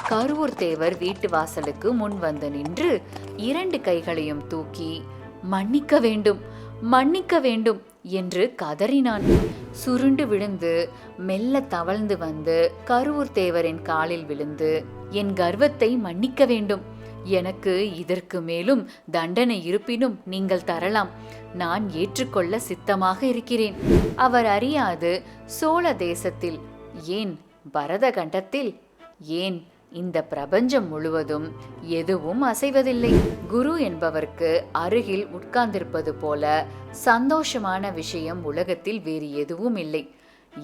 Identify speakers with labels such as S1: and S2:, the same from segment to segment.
S1: கருவூர் தேவர் வீட்டு வாசலுக்கு முன் வந்து நின்று 2 கைகளையும் தூக்கி மன்னிக்க வேண்டும், மன்னிக்க வேண்டும் என்று கதறினான். சுருண்டு விழுந்து மெல்ல தவழ்ந்து வந்து கருவூர் தேவரின் காலில் விழுந்து, என் கர்வத்தை மன்னிக்க வேண்டும், எனக்கு இதற்கு மேலும் தண்டனை இருப்பினும் நீங்கள் தரலாம், நான் ஏற்றுக்கொள்ள சித்தமாக இருக்கிறேன். அவர் அறியாது சோழ தேசத்தில், ஏன் பரத கண்டத்தில், ஏன் இந்த பிரபஞ்சம் முழுவதும் எதுவும் அசைவதில்லை. குரு என்பவருக்கு அருகில் உட்கார்ந்திருப்பது போல சந்தோஷமான விஷயம் உலகத்தில் வேறு எதுவும் இல்லை.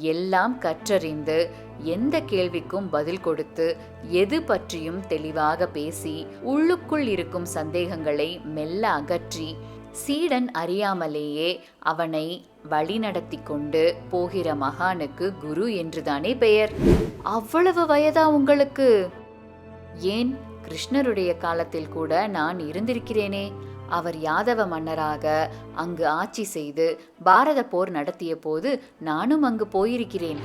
S1: எல்லாம் கற்றறிந்து எந்த கேள்விக்கும் பதில் கொடுத்து எது பற்றியும் தெளிவாக பேசி உள்ளுக்குள் இருக்கும் சந்தேகங்களை மெல்ல அகற்றி சீடன் அறியாமலேயே அவனை வழிநடத்தி கொண்டு போகிற மகானுக்கு குரு என்றுதானே பெயர். அவ்வளவு வயதா உங்களுக்கு? ஏன், கிருஷ்ணருடைய காலத்தில் கூட நான் இருந்திருக்கிறேனே. அவர் யாதவ மன்னராக அங்கு ஆட்சி செய்து பாரத போர் நடத்திய போது நானும் அங்கு போயிருக்கிறேன்.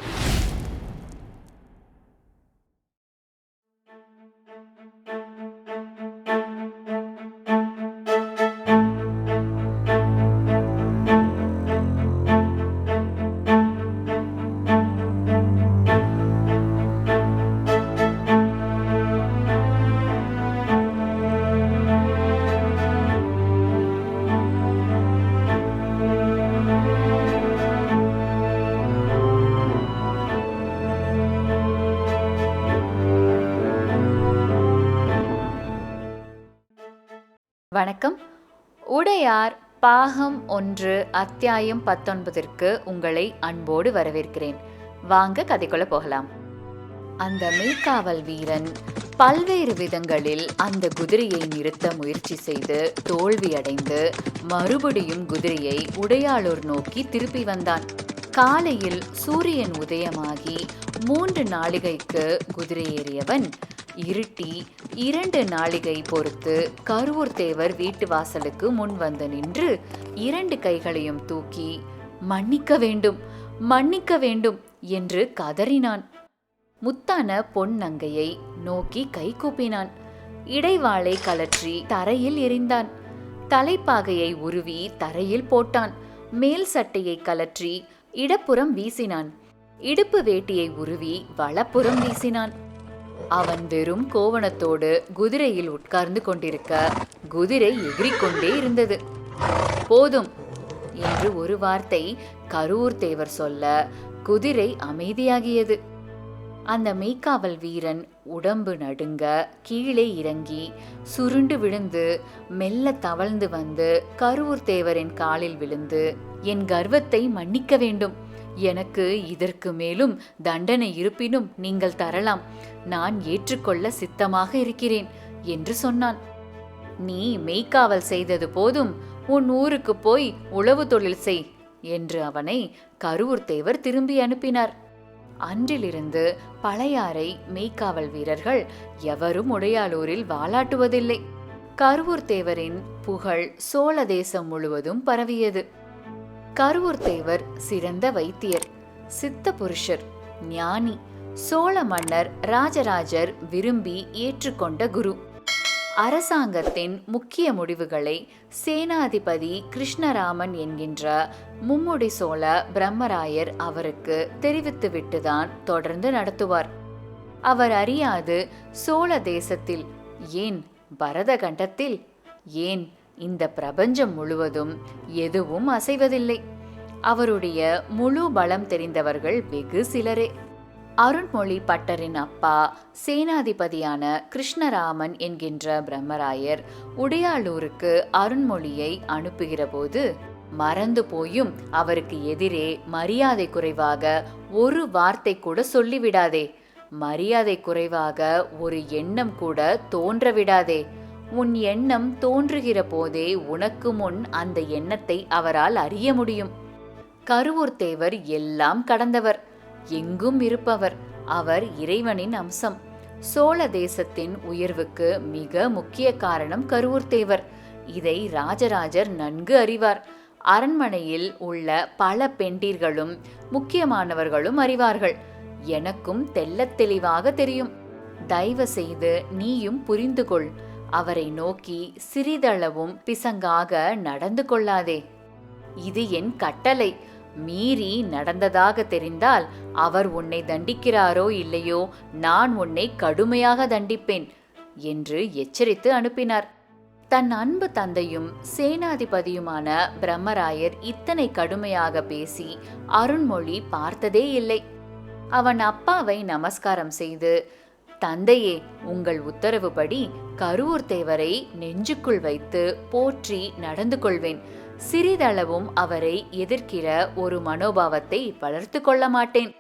S1: வணக்கம். உடையார் பாகம் 1 அத்தியாயம் 19ற்கு உங்களை அன்போடு வரவேற்கிறேன். வாங்க கதைக்குள்ள போகலாம். அந்த மெய்க்காவல் வீரன் பல்வேறு விதங்களில் அந்த குதிரையை நிறுத்த முயற்சி செய்து தோல்வியடைந்து மறுபடியும் குதிரையை உடையாளூர் நோக்கி திருப்பி வந்தான். காலையில் சூரியன் உதயமாகி 3 நாளிகைக்கு குதிரை ஏறியவன் இருட்டி 2 நாளிகை பொறுத்து கருவூர் தேவர் வீட்டு வாசலுக்கு முன் வந்து நின்று 2 கைகளையும் தூக்கி மன்னிக்க வேண்டும், மன்னிக்க வேண்டும் என்று கதறினான். முத்தான பொன் நங்கையை நோக்கி கை கூப்பினான். இடைவாளை கலற்றி தரையில் எறிந்தான். தலைப்பாகையை உருவி தரையில் போட்டான். மேல் சட்டையை கலற்றி இடப்புறம் வீசினான். இடுப்பு வேட்டியை உருவி வலப்புறம் வீசினான். அவன் வெறும் கோவணத்தோடு குதிரையில் உட்கார்ந்து கொண்டிருக்க குதிரை எகிரிக்கொண்டே இருந்தது. போதும் என்று ஒரு வார்த்தை கருவூர் தேவர் சொல்ல குதிரை அமைதியாகியது. அந்த மெய்க்காவல் வீரன் உடம்பு நடுங்க கீழே இறங்கி சுருண்டு விழுந்து மெல்ல தவழ்ந்து வந்து கருவூர் தேவரின் காலில் விழுந்து, என் கர்வத்தை மன்னிக்க வேண்டும், எனக்கு இதற்கு மேலும் தண்டனை இருப்பினும் நீங்கள் தரலாம், நான் ஏற்றுக்கொள்ள சித்தமாக இருக்கிறேன் என்று சொன்னான். நீ மெய்க்காவல் செய்தது போதும், உன் ஊருக்கு போய் உழவு தொழில் செய் என்று அவனை கருவூர் தேவர் திரும்பி அனுப்பினார். அன்றிலிருந்து பழையாறை மெய்க்காவல் வீரர்கள் எவரும் உடையாளூரில் வாலாட்டுவதில்லை. கருவூர் தேவரின் புகழ் சோழ தேசம் முழுவதும் பரவியது. கருவூர் தேவர் சிறந்த வைத்தியர், சித்த புருஷர், ஞானி, சோழ மன்னர் ராஜராஜர் விரும்பி ஏற்றுக்கொண்ட குரு. அரசாங்கத்தின் முக்கிய முடிவுகளை சேனாதிபதி கிருஷ்ணராமன் என்கின்ற மும்முடி சோழ பிரம்மராயர் அவருக்கு தெரிவித்துவிட்டுதான் தொடர்ந்து நடத்துவார். அவர் அறியாது சோழ தேசத்தில், ஏன் பரத கண்டத்தில், ஏன் இந்த பிரபஞ்சம் முழுவதும் எதுவும் அசைவதில்லை. அவருடைய முழு பலம் தெரிந்தவர்கள் வெகு சிலரே. அருண்மொழி பட்டரின் அப்பா சேனாதிபதியான கிருஷ்ணராமன் என்கின்ற பிரம்மராயர் உடையாளூருக்கு அருண்மொழியை அனுப்புகிற போது மறந்து போயும் அவருக்கு எதிரே மரியாதை குறைவாக ஒரு வார்த்தை கூட சொல்லிவிடாதே, மரியாதை குறைவாக ஒரு எண்ணம் கூட தோன்றவிடாதே, உன் எண்ணம் தோன்றுகிற போதே உனக்கு முன் அந்த எண்ணத்தை அவரால் அறிய முடியும். கருவூர் தேவர் எல்லாம் கடந்தவர், எங்கும் இருப்பவர். அவர் இறைவனின் அம்சம். சோழ தேசத்தின் உயர்வுக்கு மிக முக்கிய காரணம் கருவூர் தேவர். இதை ராஜராஜர் நன்கு அறிவார். அரண்மனையில் உள்ள பல பெண்டீர்களும் முக்கியமானவர்களும் அறிவார்கள். எனக்கும் தெள்ளத் தெளிவாக தெரியும். தயவு செய்து நீயும் புரிந்து கொள். அவரை நோக்கி சிறிதளவும் பிசங்காக நடந்து கொள்ளாதே. இது என் கட்டளை. மீறி நடந்ததாக தெரிந்தால் அவர் உன்னை தண்டிக்கிறாரோ இல்லையோ, நான் உன்னை கடுமையாக தண்டிப்பேன் என்று எச்சரித்து அனுப்பினார். தன் அன்பு தந்தையும் சேனாதிபதியுமான பிரம்மராயர் இத்தனை கடுமையாக பேசி அருண்மொழி பார்த்ததே இல்லை. அவன் அப்பாவை நமஸ்காரம் செய்து, தந்தையே, உங்கள் உத்தரவுபடி கருவூர் தேவரை நெஞ்சுக்குள் வைத்து போற்றி நடந்து கொள்வேன். சிறிதளவும் அவரை எதிர்க்கிற ஒரு மனோபாவத்தை வளர்த்து கொள்ள மாட்டேன்.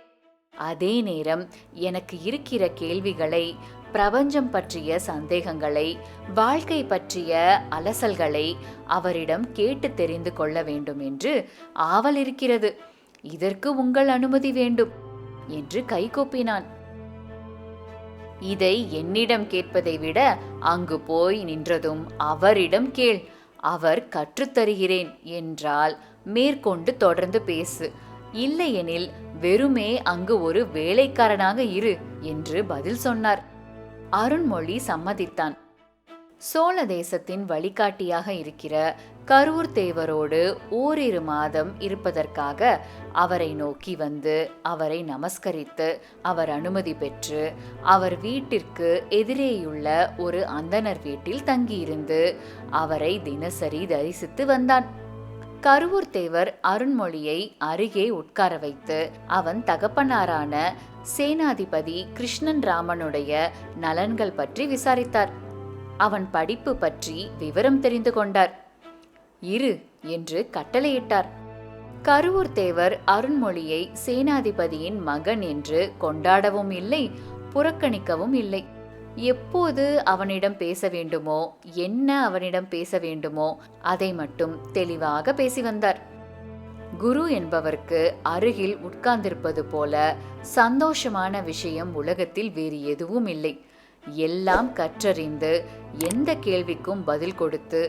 S1: அதே நேரம் எனக்கு இருக்கிற கேள்விகளை, பிரபஞ்சம் பற்றிய சந்தேகங்களை, வாழ்க்கை பற்றிய அலசல்களை அவரிடம் கேட்டு தெரிந்து கொள்ள வேண்டும் என்று ஆவல் இருக்கிறது. இதற்கு உங்கள் அனுமதி வேண்டும் என்று கைகூப்பினான். இதை என்னிடம் கேட்பதை விட அங்கு போய் நின்றதும் அவரிடம் கேள். அவர் கற்றுத்தருகிறேன் என்றால் மேற்கொண்டு தொடர்ந்து பேசு, இல்லையெனில் வெறுமே அங்கு ஒரு வேலைக்காரனாக இரு என்று பதில் சொன்னார். அருண்மொழி சம்மதித்தான். சோழ தேசத்தின் வழிகாட்டியாக இருக்கிற கருவூர் தேவரோடு ஓரிரு மாதம் இருப்பதற்காக அவரை நோக்கி வந்து அவரை நமஸ்கரித்து அவர் அனுமதி பெற்று அவர் வீட்டிற்கு எதிரேயுள்ள ஒரு அந்தணர் வீட்டில் தங்கியிருந்து அவரை தினசரி தரிசித்து வந்தான். கருவூர் தேவர் அருண்மொழியை அருகே உட்கார வைத்து அவன் தகப்பனாரான சேனாதிபதி கிருஷ்ணன் ராமனுடைய நலன்கள் பற்றி விசாரித்தார். அவன் படிப்பு பற்றி விவரம் தெரிந்து கொண்டார். இரு என்று கட்டளையிட்டார். கருவூர் தேவர் அருண்மொழியை சேனாதிபதியின் மகன் என்று கொண்டாடவும் இல்லை, புறக்கணிக்கவும் இல்லை. எப்போது அவனிடம் பேச வேண்டுமோ, என்ன அவனிடம் பேச வேண்டுமோ அதை மட்டும் தெளிவாக பேசி வந்தார். குரு என்பவருக்கு அருகில் உட்கார்ந்திருப்பது போல சந்தோஷமான விஷயம் உலகத்தில் வேறு எதுவும் இல்லை. எல்லாம் கற்றறிந்து எந்த கேள்விக்கும் பதில் கொடுத்து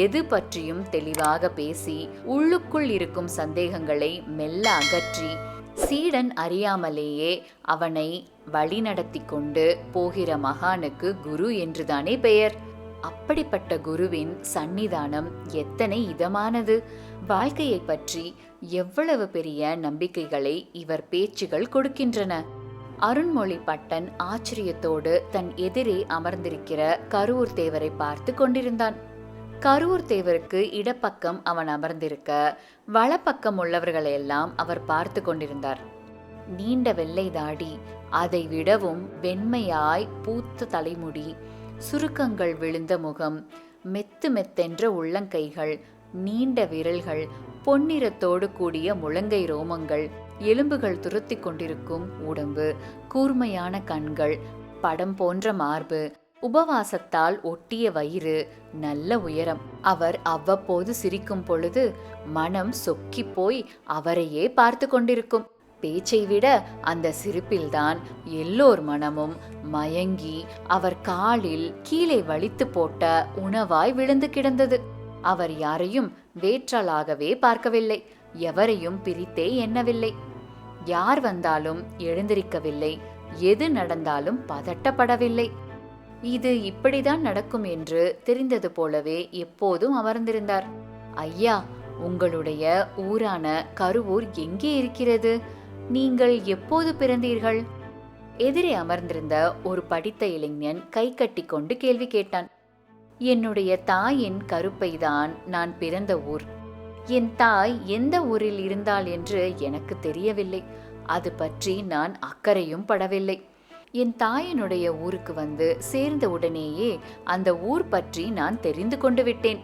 S1: எது பற்றியும் தெளிவாக பேசி உள்ளுக்குள் இருக்கும் சந்தேகங்களை மெல்ல அகற்றி சீடன் அறியாமலேயே அவனை வழிநடத்தி கொண்டு போகிற மகானுக்கு குரு என்றுதானே பெயர். அப்படிப்பட்ட குருவின் சந்நிதானம் எத்தனை இதமானது! வாழ்க்கையை பற்றி எவ்வளவு பெரிய நம்பிக்கைகளை இவர் பேச்சுகள் கொடுக்கின்றன. அருண்மொழி பட்டன் ஆச்சரியத்தோடு தன் எதிரே அமர்ந்திருக்கிற கருவூர் தேவரை பார்த்து கொண்டிருந்தான். கருவூர் தேவருக்கு இடப்பக்கம் அவன் அமர்ந்திருக்க, வலப்பக்கம் உள்ளவர்களையெல்லாம் அவர் பார்த்து கொண்டிருந்தார். நீண்ட வெள்ளை தாடி, அதை விடவும் வெண்மையாய் பூத்த தலைமுடி, சுருக்கங்கள் விழுந்த முகம், மெத்து மெத்தென்ற உள்ளங்கைகள், நீண்ட விரல்கள், பொன்னிறத்தோடு கூடிய முழங்கை ரோமங்கள், எலும்புகள் துருத்தி கொண்டிருக்கும் உடம்பு, கூர்மையான கண்கள், படம் போன்ற மார்பு, உபவாசத்தால் ஒட்டிய வயிறு, நல்ல உயரம். அவர் அவ்வப்போது சிரிக்கும் பொழுது மனம் சொக்கி போய் அவரையே பார்த்து கொண்டிருக்கும். பேச்சை விட அந்த சிரிப்பில்தான் எல்லோர் மனமும் மயங்கி அவர் காலில் கீழே வலித்து போட்ட உணவாய் விழுந்து கிடந்தது. அவர் யாரையும் வேற்றலாகவே பார்க்கவில்லை, எவரையும் பிரித்தே எண்ணவில்லை. யார் வந்தாலும் எழுந்திருக்கவில்லை, எது நடந்தாலும் பதட்டப்படவில்லை. இது இப்படிதான் நடக்கும் என்று தெரிந்தது போலவே எப்போதும் அமர்ந்திருந்தார். ஐயா, உங்களுடைய ஊரான கருவூர் எங்கே இருக்கிறது? நீங்கள் எப்போது பிறந்தீர்கள்? எதிரே அமர்ந்திருந்த ஒரு படித்த இளைஞன் கை கட்டி கொண்டு கேள்வி கேட்டான். என்னுடைய தாயின் கருப்பைதான் நான் பிறந்த ஊர். என் தாய் எந்த ஊரில் இருந்தாள் என்று எனக்கு தெரியவில்லை. அது பற்றி நான் அக்கறையும் படவில்லை. என் தாயினுடைய ஊருக்கு வந்து சேர்ந்த உடனேயே அந்த ஊர் பற்றி நான் தெரிந்து கொண்டு விட்டேன்.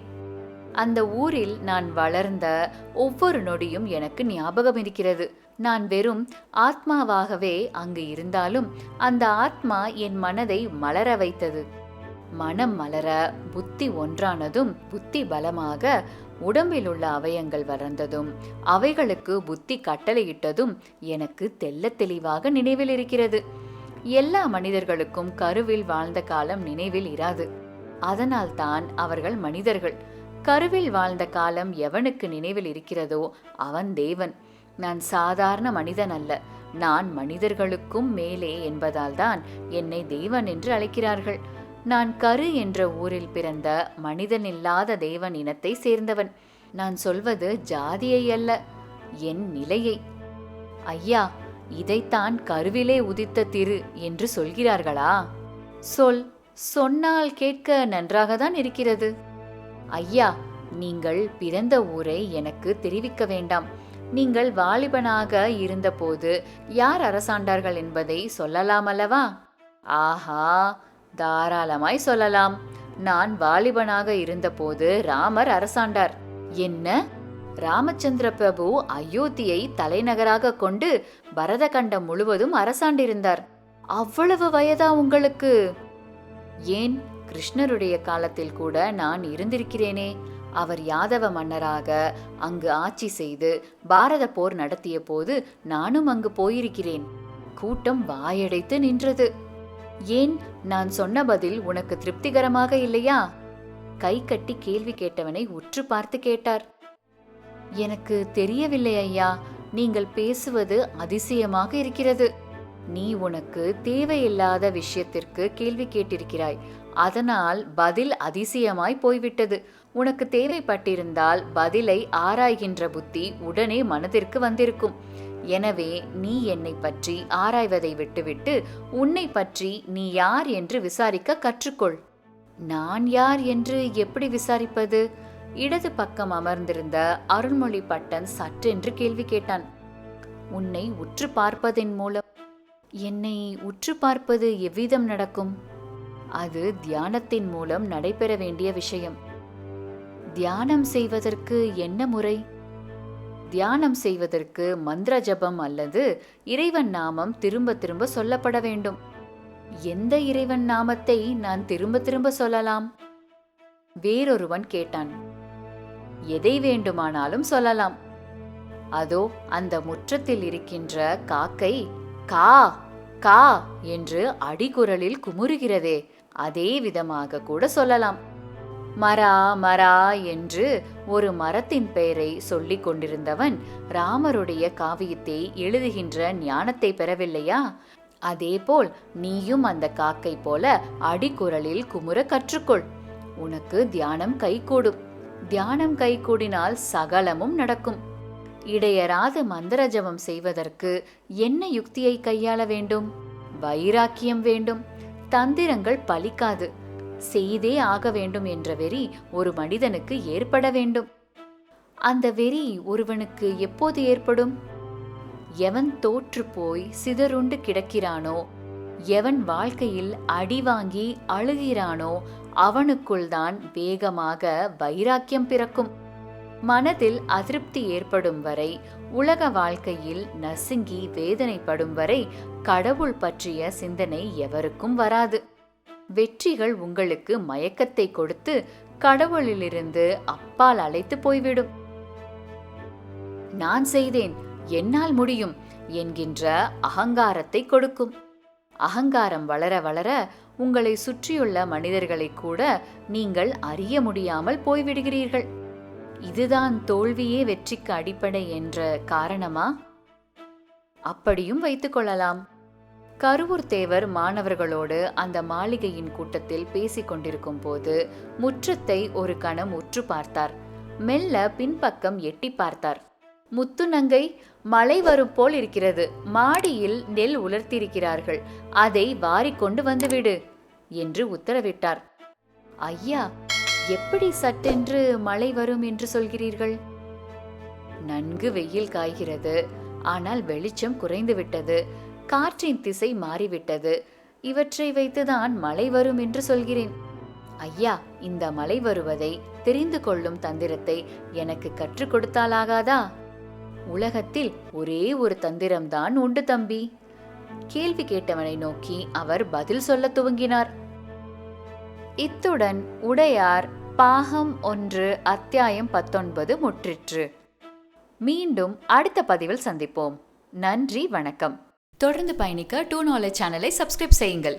S1: அந்த ஊரில் நான் வளர்ந்த ஒவ்வொரு நொடியும் எனக்கு ஞாபகம் இருக்கிறது. நான் வெறும் ஆத்மாவாகவே அங்கு இருந்தாலும் அந்த ஆத்மா என் மனதை மலர வைத்தது. மனம் மலர புத்தி ஒன்றானதும், புத்தி பலமாக உடம்பில் உள்ள அவயங்கள் வளர்ந்ததும், அவைகளுக்கு புத்தி கட்டளையிட்டதும் எனக்கு தெல்ல தெளிவாக நினைவில் இருக்கிறது. எல்லா மனிதர்களுக்கும் கருவில் வாழ்ந்த காலம் நினைவில் இராது. அதனால்தான் அவர்கள் மனிதர்கள். கருவில் வாழ்ந்த காலம் எவனுக்கு நினைவில் இருக்கிறதோ அவன் தேவன். நான் சாதாரண மனிதன் அல்ல, நான் மனிதர்களுக்கும் மேலே என்பதால்தான் என்னை தேவன் என்று அழைக்கிறார்கள். நான் கரு என்ற ஊரில் பிறந்த மனிதனில்லாத தேவன் இனத்தை சேர்ந்தவன். நான் சொல்வது ஜாதியை அல்ல, என் நிலையை. ஐயா, இதைத்தான் கருவிலே உதித்த திரு என்று சொல்கிறார்களா? சொன்னால் கேட்க நன்றாகத்தான் இருக்கிறது. ஐயா, நீங்கள் பிறந்த ஊரை எனக்கு தெரிவிக்க வேண்டாம். நீங்கள் வாலிபனாக இருந்தபோது யார் அரசாண்டார்கள் என்பதை சொல்லலாம் அல்லவா? ஆஹா, தாராளமாய் சொல்லலாம். நான் வாலிபனாக இருந்தபோது ராமர் அரசாண்டார். என்ன? ராமச்சந்திர பிரபு அயோத்தியை தலைநகராக கொண்டு பரதகண்டம் முழுவதும் அரசாண்டிருந்தார். அவ்வளவு வயதா உங்களுக்கு? ஏன், கிருஷ்ணருடைய காலத்தில் கூட நான் இருந்திருக்கிறேனே. அவர் யாதவ மன்னராக அங்கு ஆட்சி செய்து பாரத போர் நடத்திய போது நானும் அங்கு போயிருக்கிறேன். கூட்டம் வாயடைத்து நின்றது. ஏன், நான் சொன்ன பதில் உனக்கு திருப்திகரமாக இல்லையா? கை கட்டி கேள்வி கேட்டவனை உற்று பார்த்து கேட்டார். எனக்கு தெரியவில்லை ஐயா, நீங்கள் பேசுவது அதிசயமாக இருக்கிறது. நீ உனக்கு தேவையில்லாத விஷயத்திற்கு கேள்வி கேட்டிருக்கிறாய். அதனால் பதில் அதிசயமாய் போய்விட்டது. உனக்கு தேவைப்பட்டிருந்தால் பதிலை ஆராய்கின்ற புத்தி உடனே மனதிற்கு வந்திருக்கும். எனவே நீ என்னை பற்றி ஆராய்வதை விட்டுவிட்டு உன்னை பற்றி நீ யார் என்று விசாரிக்க கற்றுக்கொள். நான் யார் என்று எப்படி விசாரிப்பது? இடது பக்கம் அமர்ந்திருந்த அருள்மொழி பட்டன் சற்றென்று கேள்வி கேட்டான். உன்னை உற்று பார்ப்பதன் மூலம். என்னை உற்று பார்ப்பது எவ்விதம் நடக்கும்? அது தியானத்தின் மூலம் நடைபெற வேண்டிய விஷயம். தியானம் செய்வதற்கு என்ன முறை? தியானம் செய்வதற்கு மந்திர ஜபம் அல்லது இறைவன் நாமம் திரும்ப திரும்ப சொல்லப்பட வேண்டும். எந்த இறைவன் நாமத்தை நான் திரும்ப திரும்ப சொல்லலாம்? வேறொருவன் கேட்டான். எதை வேண்டுமானாலும் சொல்லலாம். அதோ அந்த முற்றத்தில் இருக்கின்ற காக்கை கா கா என்று அடிக்குரலில் குமுறுகிறதே, அதே விதமாக கூட சொல்லலாம். மரா மரா என்று ஒரு மரத்தின் பெயரை சொல்லிக் கொண்டிருந்தவன் ராமருடைய காவியத்தை எழுதுகின்ற ஞானத்தை பெறவில்லையா? அதேபோல் நீயும் அந்த காக்கை போல அடிக்குரலில் குமுற கற்றுக்கொள். உனக்கு தியானம் கைகூடும். தியானம் கைகூடினால் சகலமும் நடக்கும். இடையராது மந்திர ஜபம் செய்வதற்கு என்ன யுக்தியை கையாள வேண்டும்? வைராக்கியம் வேண்டும். தந்திரங்கள் பலிக்காது. செய்தே ஆக வேண்டும் என்ற வெறி ஒரு மனிதனுக்கு ஏற்பட வேண்டும். அந்த வெறி ஒருவனுக்கு எப்போது ஏற்படும்? எவன் தோற்று போய் சிதறுண்டு கிடக்கிறானோ, எவன் வாழ்க்கையில் அடி வாங்கி அழுகிறானோ அவனுக்குள் தான் வேகமாக வைராக்கியம் பிறக்கும். மனதில் அதிருப்தி ஏற்படும் வரை, உலக வாழ்க்கையில் நசுங்கி வேதனைப்படும் வரை கடவுள் பற்றிய சிந்தனை எவருக்கும் வராது. வெற்றிகள் உங்களுக்கு மயக்கத்தை கொடுத்து கடவுளிலிருந்து அப்பால் அழைத்து போய்விடும். நான் செய்தேன், என்னால் முடியும் என்கின்ற அகங்காரத்தை கொடுக்கும். அகங்காரம் வளர வளர உங்களை சுற்றியுள்ள மனிதர்களை கூட நீங்கள் அறிய முடியாமல் போய்விடுகிறீர்கள். இதுதான் தோல்வியே வெற்றிக்கு அடிப்படை என்ற காரணமா? அப்படியும் வைத்துக் கொள்ளலாம். கருவூர் தேவர் மாணவர்களோடு அந்த மாளிகையின் கூட்டத்தில் பேசிக் கொண்டிருக்கும் போது முற்றத்தை ஒரு கணம் உற்று பார்த்தார். மெல்ல பின்பக்கம் எட்டி பார்த்தார். முத்துநங்கை, மழை வரும் போல் இருக்கிறது. மாடியில் நெல் உலர்த்தியிருக்கிறார்கள், அதை வாரிக்கொண்டு வந்துவிடு என்று உத்தரவிட்டார். ஐயா, எப்படி சட்டென்று மழை வரும் என்று சொல்கிறீர்கள்? நன்கு வெயில் காய்கிறது, ஆனால் வெளிச்சம் குறைந்துவிட்டது, காற்றின் திசை மாறிவிட்டது. இவற்றை வைத்துதான் மழை வரும் என்று சொல்கிறேன். ஐயா, இந்த மழை வருவதை தெரிந்து கொள்ளும் தந்திரத்தை எனக்கு கற்றுக் கொடுத்தாலாகாதா? உலகத்தில் ஒரே ஒரு தந்திரம்தான் உண்டு தம்பி. கேள்வி கேட்டவனை நோக்கி அவர் பதில் சொல்ல துவங்கினார். இத்துடன் உடையார் பாகம் 1 அத்தியாயம் 19 முற்றிற்று. மீண்டும் அடுத்த பதிவில் சந்திப்போம். நன்றி, வணக்கம். தொடர்ந்து பயணிக்க டூ நாலேஜ் சேனலை சப்ஸ்கிரைப் செய்யுங்கள்.